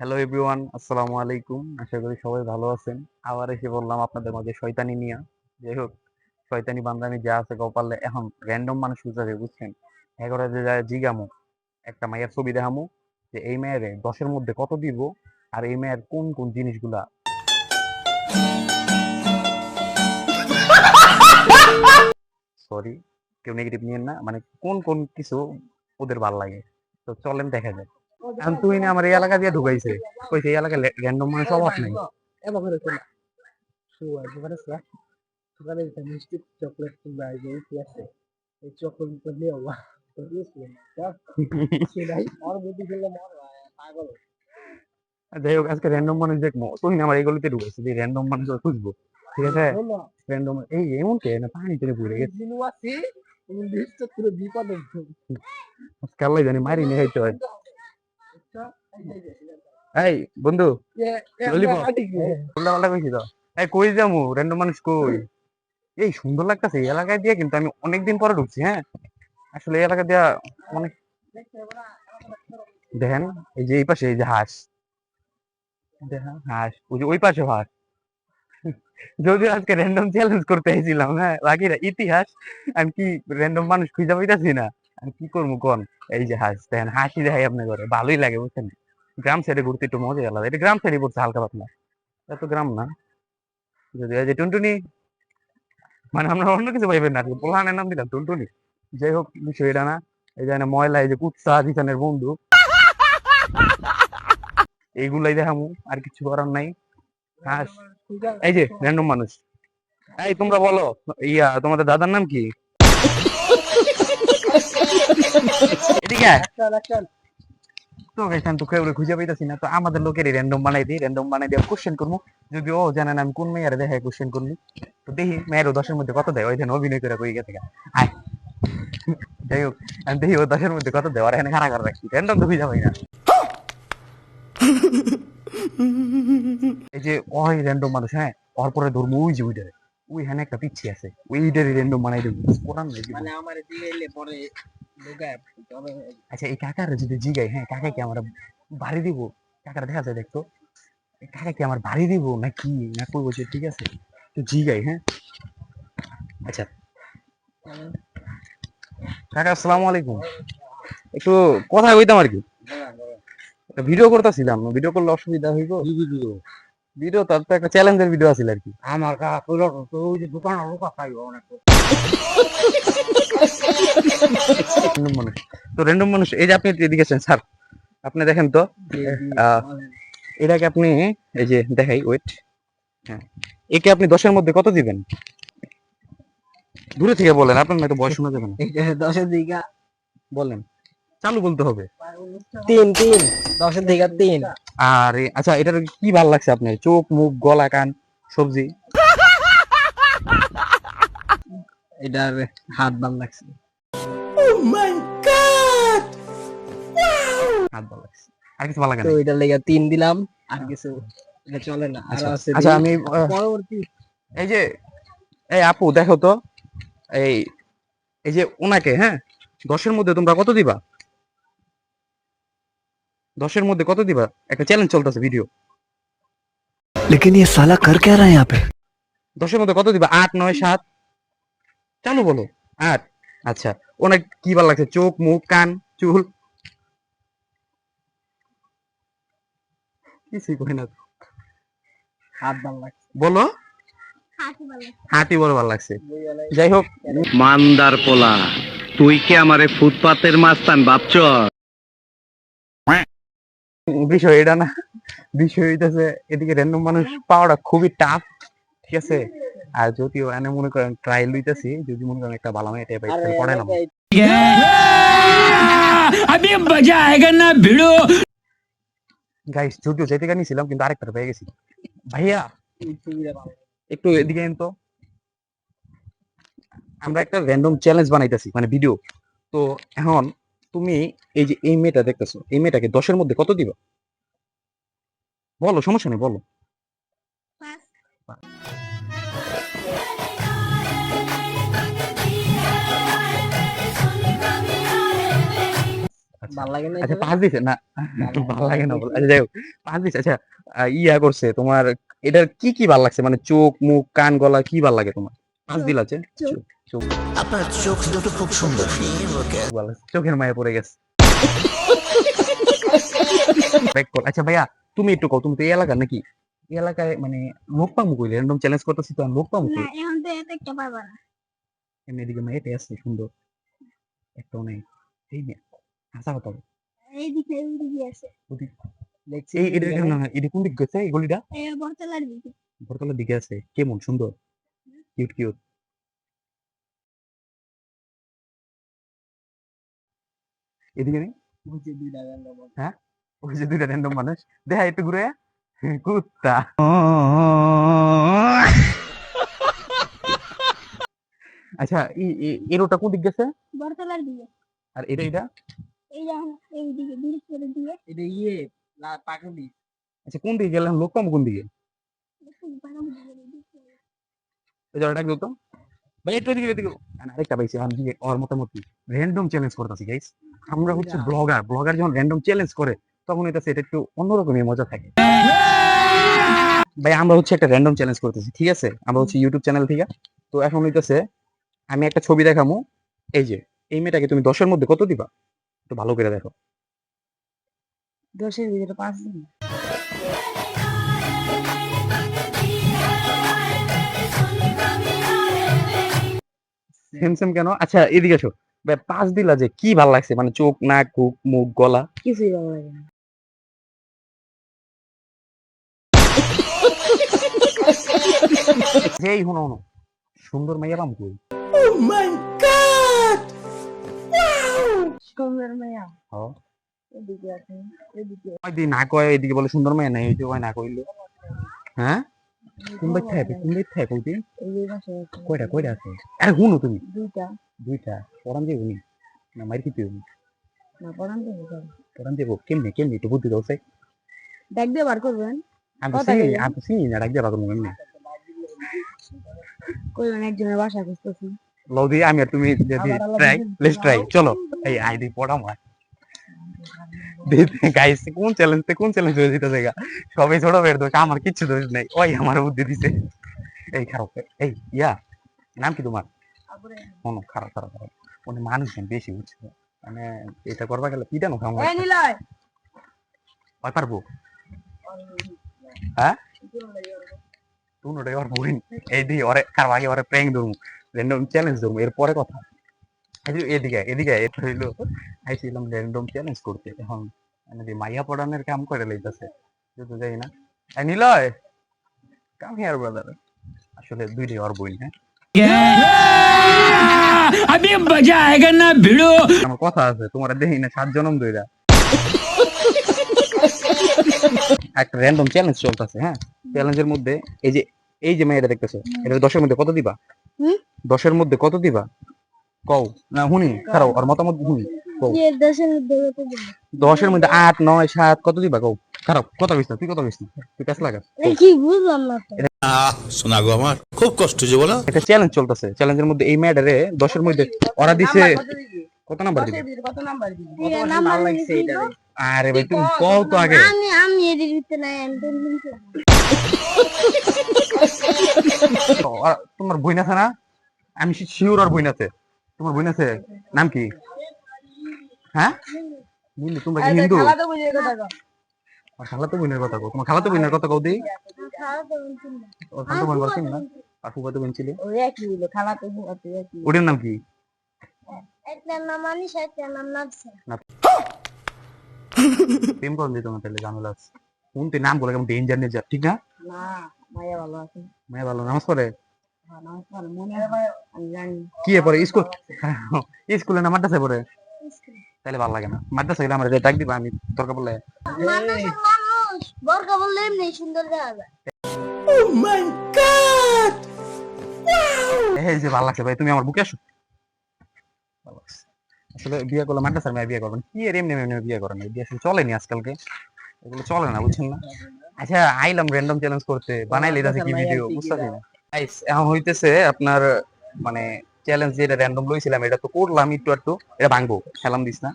Hello everyone, আসসালামু আলাইকুম। আশা করি সবাই ভালো আছেন। আবার এসে বললাম আপনাদের মাঝে শয়তানি নিয়া। যাই হোক, শয়তানি বান্দামি যা আছে কপালে এখন র‍্যান্ডম মানুষ খুঁজে বুঝছেন। এগারো যে যায় জিগামু একটা মাইয়ার ছবি দেখামু যে এই মেয়েরে ১০-এর মধ্যে কত দিব আর এই মেয়ের কোন কোন জিনিসগুলা সরি কেউ নেগেটিভ নিয়েন না, মানে কোন কোন কিছু ওদের ভাল লাগে। তো চলেন দেখা যায়। এখন তুই না আমার এই এলাকা দিয়ে ঢুকাইছে, কইছে এই এলাকায় র‍্যান্ডম মানুষ অভাব নাই। দোকানে মিষ্টি চকলেট কিংবা এই কি আছে এই চকলেট নিয়ে আল্লাহ সেটাই আর বুদ্ধি করলে পাগল। যাই হোক, আজকে র‍্যান্ডম মানুষ দেখবো। তুই না আমার এই গলিতে ঢুকাইছে যে র‍্যান্ডম মানুষ খুঁজবো, ঠিক আছে? র‍্যান্ডম এই এমন কে না পানি টেনে পড়ে গেছে। দিনু আছে তুমি লিস্ট করে বিপদ আজকে আল্লাহ জানি মারি নিয়ে খাইতে হয়। এই বন্ধু ললিপপ উল্টা কইছি তো। এই কই যামু র‍্যান্ডম মানুষ কই? এই সুন্দর লাগতেছে এই এলাকায় দিয়ে, কিন্তু আমি অনেকদিন পরে ঢুকছি। হ্যাঁ, আসলে এই এলাকা দিয়া অনেক দেখেন, এই যে এই পাশে এই যে হাঁস, দেখেন হাঁস, ওই যে ওই পাশে হাঁস। যদিও আজকে র্যান্ডম চ্যালেঞ্জ করতে আইছিলাম, হ্যাঁ বাকিরা ইতিহাস, আমি কি র্যান্ডম মানুষ খুঁজে পাইতাছি না। আমি কি করবো কোন? এই যে হাঁস দেখেন, হাসি দেখাই আপনার ঘরে ভালোই লাগে বুঝছেন। গ্রাম সাইডে ঘুরতে একটু মজা আলাদা। এটা গ্রাম সাইডে পড়ছে হালকা পাতলা, এত গ্রাম না। যদি এই যে টুনটুনি, মানে আমরা অন্য কিছু পাইবেন না, পোলাহানের নাম দিলাম টুনটুনি। যাই হোক, বিষয় এটা না। এই যে ময়লা, এই যে কুৎসা জিসানের বন্ধু, এইগুলাই দেখামু, আর কিছু করার নাই। হাঁস, এই যে র্যান্ডম মানুষ। এই তোমরা বলো, তোমাদের দাদার নাম কি? এদিকে আয়। তো এখান তো কেউ খুঁজে পাইতাছি না, তো আমাদের লোকেরই র্যান্ডম বানাই দিই। র্যান্ডম বানাই দিয়ে কোশ্চেন করবো, যদি ও জানে না আমি কোন মেয়ের দেখে কোশ্চেন করবো। তো দেখি মেয়েরও ১০-এর মধ্যে কত দেয়, ওই জন্য অভিনয় করে কই গেছে। আয়, যাই হোক, আমি দেখি ও 10-এর মধ্যে কত দেয়। আর এখানে খাড়া করে রাখছি, র্যান্ডম তো খুঁজে পাই না। এই যে ওই র্যান্ডম মানুষ, হ্যাঁ ওর পরে ধরবো ওই যে ওইটারে, ওইখানে একটা পিচ্ছি আছে, ওইটারে র্যান্ডম বানাই দেবো। কোরআন মানে আমার দিলে পরে ঢুকায় আচ্ছা, এই কাকার যদি জিগাই, হ্যাঁ কাকা কি আমার বাড়ি দিব? কাকার দেখা যায় দেখতো, কাকা কি আমার বাড়ি দিব না কি না কই বলছে, ঠিক আছে তো জিগাই। হ্যাঁ আচ্ছা, কাকা আসসালামু আলাইকুম। একটু কথা কইতাম আর কি, ভিডিও করতেছিলাম। ভিডিও করলে অসুবিধা হইব? ভিডিও তো একটা চ্যালেঞ্জের ভিডিও আছিল আর কি। আমার কাকা ওই যে দোকান লোক খাইব অনেক র্যান্ডম মানুষ, তো র্যান্ডম মানুষ এই যে আপনি এদিকে আছেন স্যার, আপনি দেখেন তো এটাকে আপনি এই যে দেখাই, ওয়েট। হ্যাঁ, একে আপনি 10-এর মধ্যে কত দিবেন? দূরে থেকে বলেন, আপনার না তো বয়স শোনা যাবে না। 10-এর দিকে বলেন, চালু বলতে হবে। 3 10-এর দিকে 3। আরে আচ্ছা, এটার কি ভালো লাগছে আপনার? চোখ, মুখ, গলা, কান, সবজি? এটার হাত ভাল লাগছে। ও মাই গড, হাত ভালো লাগছে, আর কিছু ভালো লাগে তো না? এটার লাগা 3 দিলাম, আর কিছু এটা চলে না। আর আছে আচ্ছা আমি পরবর্তী এই যে, এই আপু দেখো তো, এই এই যে ওনাকে, হ্যাঁ 10-এর মধ্যে তোমরা কত দিবা? 10-এর মধ্যে কত দিবা? একটা চ্যালেঞ্জ চলতেছে ভিডিও। लेकिन ये साला कर क्या रहा है यहाँ पे? 10-এর মধ্যে কত দিবা? 8, 9, 7? চালু বলো। 8। আচ্ছা, ওনাকে কি ভালো লাগছে? চোখ, মুখ, কান, চুল? কিছুই কই না। হাত ভাল লাগছে। বলো। হাঁটি বড় ভালো লাগছে। যাই হোক, মান্দার পোলা, তুই কি আমারে ফুটপাতের মাস্তান ভাবছ? বিষয় এটা না। বিষয় হইতেছে এদিকে র্যান্ডম মানুষ পাওয়াটা খুবই টাফ, ঠিক আছে? আর যদিও এনে মনে করেন ট্রায়াল লইতেছি, যদি মনে করেন একটা ভালো মেয়ে টাইপ তাহলে পড়াইলাম। अभी मजा आएगा ना भिड़ो। গাইস, যদিও যেতে নিছিলাম কিন্তু আরেকটা পেয়ে গেছি। ভাইয়া একটু এদিকে এন তো। আমরা একটা র্যান্ডম চ্যালেঞ্জ বানাইতেছি, মানে ভিডিও। তো এখন তুমি এই যে এই মেয়েটা দেখতেছো, এই মেয়েটাকে 10-এর মধ্যে কত দিবা? বলো, সমস্যা নেই, বলো। আচ্ছা ভাল লাগে না আচ্ছা এগুলো? 5 দিছে না ভালো ভালো লাগে না বলে। আচ্ছা যাই হোক 5 দিছে। আচ্ছা ইয়া করছে তোমার এটার কি কি ভাল লাগছে মানে চোখ মুখ কান গলা কি ভাল লাগে তোমার 5 দিল আছে চোখ। চোখ আপনার চোখ দুটো খুব সুন্দর ভালো লাগছে। চোখের মায়া পড়ে গেছে ব্যাক কল। আচ্ছা ভাইয়া তুমি একটু কও তুমি তো এই এলাকার নাকি এই এলাকায় মানে লোক পামু কইলে র্যান্ডম চ্যালেঞ্জ করতেছি তো আমি লোক পামু না কই এখন তো এত একটা পারবা না। এমনি এদিকে মেয়েটা আছে সুন্দর একটাও নেই এই মেয়ে হাসা কথা বল। এইদিকে ওইদিকে আছে। ওদিক- দেখছি এই এটা কেন না এটা কোন দিক গেছে এই গলিটা এই বরতলার দিকে। বরতলার দিকে আছে কেমন সুন্দর কিউট কিউট এদিকে নেই ওই যে দুইটা random বল। হ্যাঁ ওই যে দুইটা র্যান্ডম মানুষ দেখা একটু ঘুরে কুত্তা আচ্ছা এর ওটা কোন দিক গেছে বরতলার দিকে। আর এটা এটা এই যে এখন এইদিকে ব্রিজের দিকে। এটা পাকুড়ি। আচ্ছা কোন দিকে গেলাম লোক পাবো কোন দিকে বাগান দিকে। ওই জায়গাটা ডাক দিও তো ভাই একটু এদিকে এদিকে আরেকটা পাইছি আমি দিয়ে ওর মতামত র্যান্ডম চ্যালেঞ্জ করতেছি গাইস আমরা হচ্ছে ব্লগার ব্লগার যখন র্যান্ডম চ্যালেঞ্জ করে তখন এটা একটু অন্যরকমই মজা থাকে ভাই আমরা হচ্ছে একটা র্যান্ডম চ্যালেঞ্জ করতেছি ঠিক আছে আমরা হচ্ছে ইউটিউব চ্যানেল থেকে তো এখন হইতেছে আমি একটা ছবি দেখামু এই যে এই মেয়েটাকে তুমি 10 এর মধ্যে কত দিবা একটু ভালো করে দেখো 10 এর ভিতরে 5 দিন। সেম সেম কেন আচ্ছা এদিকে আসো ভাই 5 দিলা যে কি ভালো লাগছে মানে চোখ নাক মুখ গলা কিছুই ভালো লাগে না। যেই হুনো হুনো সুন্দর মাইয়া পাম কই সুন্দর মাইয়া হ্যাঁ এদিকে আছে এদিকে। ওই দি না কয় এদিকে বলে সুন্দর মাইয়া নাই এই যে ওই না কইলো হ্যাঁ কোন বাইতে হবে কোন বাইতে হবে কইতি এই যে পাশে আছে। কয়টা কয়টা আছে আরে হুনো তুমি দুইটা। দুইটা পরান যাবো নি না মারি কি তুমি না পড়ান তো হবে। পরান যাবো কেমনে কেমনে একটু বুদ্ধি দাও সাই ডাক দিয়ে বার করবেন। আমি তো কথা চিনি কইবেন? আমি তো চিনি না রাখ যাবা তুমি এমনি কইবেন একজনের বাসা খুঁজতেছি। লদি আমি আর তুমি যদি আবার আলাদা ট্রাই দিন। লেটস ট্রাই চলো এই আইডি পড়া মার গাইস কোন চ্যালেঞ্জ হয়ে যেতে জায়গা সবাই ছোট বের দোষ আমার কিচ্ছু দোষ নাই ওই আমার বুদ্ধি দিছে এই খারাপ এই ইয়া নাম কি তোমার শোনো খারাপ খারাপ খারাপ মানে মানুষ বেশি বুঝছো মানে এটা করবা গেলে পিটানো খাওয়া এই নিলয় হয় পারবো হ্যাঁ তুমি ওটাই ওর বইন এই দি ওরে কার আগে ওরে প্র্যাঙ্ক ধরবো র্যান্ডম চ্যালেঞ্জ ধরবো এরপরে কথা এই যে এদিকে এদিকে এটা হইলো আইছিলাম র্যান্ডম চ্যালেঞ্জ করতে এখন মানে মাইয়া পড়ানোর কাম করে লইতাছে যেহেতু যাই না এই নিলয় কাম হিয়ার ব্রাদার আসলে দুইটাই ওর বইন হ্যাঁ अभी मजा आएगा ना भिड़ो। আমার কথা আছে তোমার দেখি না 7 জনম ধইরা একটা র্যান্ডম চ্যালেঞ্জ চলতেছে হ্যাঁ চ্যালেঞ্জের মধ্যে এই যে মেয়েটা দেখতেছো এটা 10 এর মধ্যে কত দিবা হুম? 10 এর মধ্যে কত দিবা কও না হুনি খারাপ আর মতামত হুনি কও যে দেশের দেবত দিবে। 10 এর মধ্যে 8 9 7 কত দিবা কও খারাপ কথা কইছ না তুই কথা কইছ না তুই কাজ লাগা এই কি বুঝলাম না তো। শোনা গো আমার খুব কষ্ট যে বলো একটা চ্যালেঞ্জ চলতেছে চ্যালেঞ্জের মধ্যে এই মেয়েটারে 10 এর মধ্যে ওরা দিছে কত নাম্বার দিবে কত নাম্বার দিবি? এই কত নাম্বার ভালো লাগছে দিবি এটা তো? আরে ভাই তুমি কও তো আগে আমি এর ভিতরে নাই আমি তো নিতে। তোমার বইন আছে না আমি শিওর আর বইন আছে তোমার বইন আছে নাম কি হ্যাঁ বুঝলি তোমরা কি হিন্দু খালা তো বুঝে কথা কও। আর খালাতো বোনের কথা কও তোমার খালাতো বোনের কথা কও দি খাওয়া তো বলছি না। ওর খালাতো বোন বলছিস না আর ফুফাতো বোন ছিল ওই একই হলো খালা তো বুঝাতে একই। ওটার নাম কি একটার নাম আনিস একটার নাম নাফসা। প্রেম করলি তোমার তাহলে ঝামেলা আছে কোন তুই নাম বলে কেমন ডেঞ্জার নেজার ঠিক না না মায়া ভালো আছে। মেয়ে ভালো নামাজ পড়ে হ্যাঁ, নমস্কার মনে হয় আমি জানি। কি পরে স্কুলে না মাদ্রাসায় পড়ে তাহলে ভালো লাগে না মাদ্রাসা গেলে আমার ডাক দিবা আমি দরকার বললে মাদ্রাসার মানুষ বরকা বললে এমনি সুন্দর দেখা যায়। এই যে ভালো লাগছে ভাই তুমি আমার বুকে আসো ভালো লাগছে। আসলে বিয়ে করলে মাদ্রাসার মেয়ে বিয়ে করবেন কি এর এমনি এমনি বিয়ে করেন এই বিয়ে আসলে চলেনি আজকালকে এগুলো চলে না বুঝছেন না আচ্ছা আইলাম র্যান্ডম চ্যালেঞ্জ করতে বানাইলে এটা কি ভিডিও বুঝতে না গাইস এখন হইতেছে আপনার মানে চ্যালেঞ্জ যেটা র্যান্ডম লইছিলাম এটা তো করলাম একটু এটা ভাঙবো খেলাম দিস না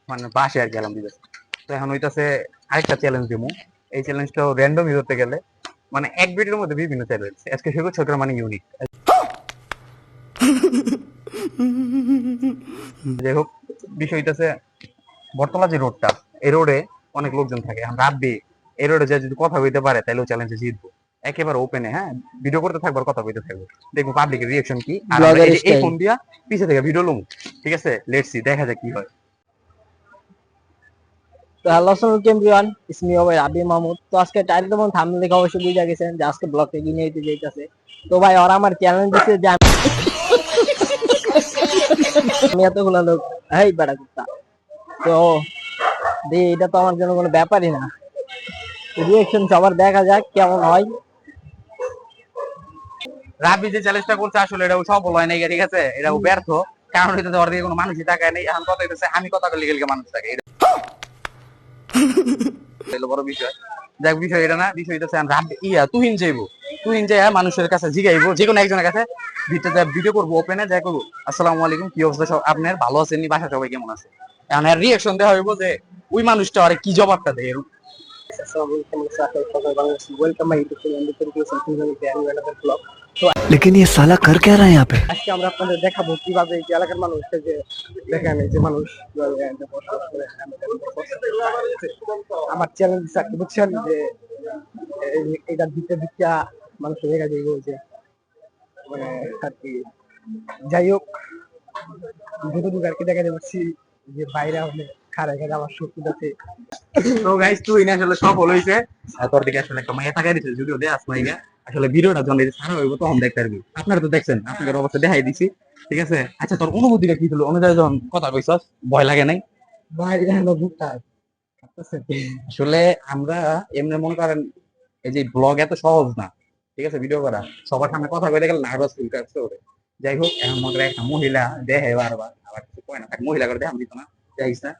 মানে বাসে আর গেলাম দিতেছে। তো এখন হইতাছে আরেকটা চ্যালেঞ্জ দিমু। এই চ্যালেঞ্জটাও র্যান্ডমই ধরতে গেলে, মানে এক ভিডিওর মধ্যে বিভিন্ন চ্যালেঞ্জ। আজকে সেগুলো ছোট মানে ইউনিক। যাই হোক, বিষয় হইতাছে বটতলা যে রোডটা, এই রোডে অনেক লোকজন থাকে। এখন রাব্বি এই রোডে যে যদি কথা বলতে পারে তাহলে ও চ্যালেঞ্জে জিতবো। একেবারে ওপেনে, হ্যাঁ, ভিডিও করতে থাকবো আর কথা বলতে থাকবো, দেখবো পাবলিকের রিয়াকশন কি। আর আমরা Vlogger এই style। ফোন দিয়া পিছে থেকে ভিডিও লমু, ঠিক আছে? লেটস সি, দেখা যাক কি হয়। তো হ্যালো আসসালামু আলাইকুম এভরিওয়ান, ইটস মি ওভার রাবি মাহমুদ। তো আজকে টাইটেল এবং থাম্বনেল দেখে অবশ্যই বুঝে গেছেন যে আজকে ব্লগটা কি নিয়ে যাইতেছে। তো ভাই ওরা আমার চ্যালেঞ্জ দিছে যে আমি এতগুলো লোক এই বেড়া কুত্তা, তো এটা তো আমার জন্য কোনো ব্যাপারই না। রিয়েকশন সবার দেখা যাক কেমন হয়। রাব্বি যে চ্যালেঞ্জটা করছে আসলে এটা ও সফল হয় নাই, ঠিক আছে? এটা ও ব্যর্থ। কারণ হইতেছে ওর দিকে কোনো মানুষই তাকায় নাই। এখন কথা হইতেছে আমি কথা বললে গেলে মানুষ থাকে, এটা হলো বড় বিষয়। যাক, বিষয় এটা না, বিষয় হইতেছে রাব্বি তুহিন যাইবো, তুহিন যাই মানুষের কাছে জিগাইবো, যে কোনো একজনের কাছে ভিডিও করবো, ওপেনে যাই করবো, আসসালামু আলাইকুম, কি অবস্থা সব আপনার, ভালো আছেন নি, বাসা সবাই কেমন আছে? এখন এর রিয়াকশন দেওয়া হইবো যে ওই মানুষটা আরে কি জবাবটা দেয়। Welcome my YouTube channel. लेकिन ये साला कर क्या रहा है यहाँ पे? আজকে আমরা আপনাদের দেখাবো কিভাবে এই যে এলাকার মানুষ, এই যে দেখেন এই যে মানুষ কিভাবে এখানে বসবাস করে। আমার চ্যালেঞ্জ চাকরি বুঝছেন যে এটা দিতে দিতে মানুষ দেখা যাইব যে মানে আর কি। যাই হোক, যতটুকু আর কি দেখা যাচ্ছে যে বাইরে অনেক খারাপ এখানে আমার শক্তি আছে। তো গাইস, তুহিন আসলে সফল হইছে। আর তোর দিকে আসলে একটা মায়া তাকাই দিছে, যদিও দেয়াস মাইগা। আসলে ভিডিওটা যখন এই যে সারা হইব তখন দেখতে পারবি। আপনারা তো দেখছেন, আপনাদের অবস্থা দেখাই দিছি, ঠিক আছে? আচ্ছা, তোর অনুভূতিটা কি ছিল? অনুযায়ী যখন কথা কইছস ভয় লাগে নাই? বাইরে এখনো বুকটা কাঁপতেছে। আসলে আমরা এমনি মনে করেন এই যে ব্লগ এত সহজ না, ঠিক আছে? ভিডিও করা, সবার সামনে কথা কইতে গেলে নার্ভাস ফিল করতে হবে। যাই হোক, এখন মনে করে একটা মহিলা দেহে বারবার, আবার কিছু কয় না, তাকে মহিলা করে দেখাম দিত না, যাই না,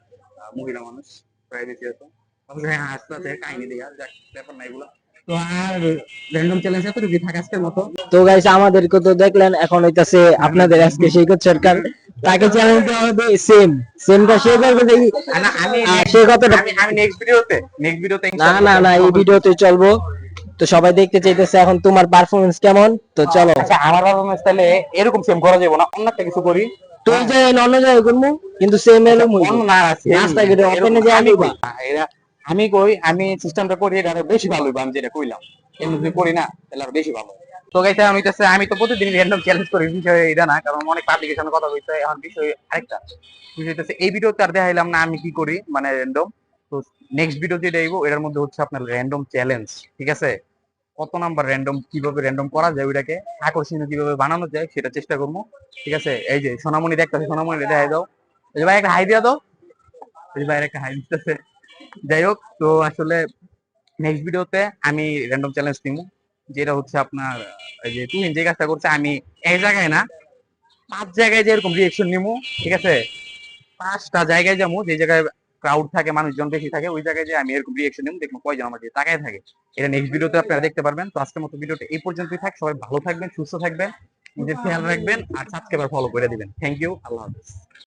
মহিলা মানুষ প্রাইভেসি আছে। অবশ্যই হ্যাঁ, হাসতে আছে কাহিনী দেখা, যাক, ব্যাপার না এগুলো। তো আর র্যান্ডম চ্যালেঞ্জ এতটুকুই থাক আজকের মতো। তো গাইস, আমাদেরকে তো দেখলেন, এখন হইতাছে আপনাদের আজকে সৈকত সরকার, তাকে চ্যালেঞ্জ দেওয়া হবে সেমটা সে করবে দেখি। না, আমি সে কতটা আমি নেক্সট ভিডিওতে না এই ভিডিওতে চলবো। তো সবাই দেখতে চাইতেছে এখন তোমার পারফরমেন্স কেমন। তো চলো, আচ্ছা, আমার পারফরম্যান্স তাহলে এরকম সেম করা যাবে না, অন্য একটা কিছু করি। তুই যে অন্য জায়গায় করবো কিন্তু সেম এলো অন্য না আছে রাস্তাঘাটে ওপেনে যে আমি আনিবা। আমি কই, আমি সিস্টেমটা করি, এটা আরো বেশি ভালো হইবে। আমি যেটা কইলাম এমনি যদি করি না তাহলে আরো বেশি ভালো হবে। তো গাইস, আমি তো প্রতিদিন র্যান্ডম চ্যালেঞ্জ করি, বিষয় এটা না, কারণ অনেক পাবলিকেশনের কথা কইছে। এখন বিষয় আরেকটা বিষয় হইতেছে, এই ভিডিওতে আর দেখাইলাম না আমি কি করি, মানে র্যান্ডম। তো নেক্সট ভিডিও যেটা আইবো এটার মধ্যে হচ্ছে আপনার র্যান্ডম চ্যালেঞ্জ, ঠিক আছে? কত নাম্বার র্যান্ডম, কিভাবে র্যান্ডম করা যায়, ওইটাকে আকর্ষণীয় কিভাবে বানানো যায় সেটা চেষ্টা করবো, ঠিক আছে? এই যে সোনামণি দেখতেছে, সোনামণি দেখাই দাও, এই যে ভাই একটা হাই দিয়া দাও, এই যে ভাইয়ের একটা হাই দিতেছে। যাই হোক, তো আসলে নেক্সট ভিডিওতে আমি র্যান্ডম চ্যালেঞ্জ নিবো, যেটা হচ্ছে আপনার এই যে তুহিন যে কাজটা করছে, আমি এক জায়গায় না 5 জায়গায় যে এরকম রিয়েকশন নিবো, ঠিক আছে? 5টা জায়গায় যাবো, যে জায়গায় ক্রাউড থাকে, মানুষজন বেশি থাকে, ওই জায়গায় যে আমি এরকম রিয়েকশন নেবো, দেখবো কয়জন আমার দিকে তাকায় থাকে। এটা নেক্সট ভিডিওতে আপনারা দেখতে পারবেন। তো আজকের মতো ভিডিওটা এই পর্যন্তই থাক। সবাই ভালো থাকবেন, সুস্থ থাকবেন, নিজের খেয়াল রাখবেন, আর সাবস্ক্রাইবার ফলো করে দিবেন। থ্যাংক ইউ, আল্লাহ হাফেজ।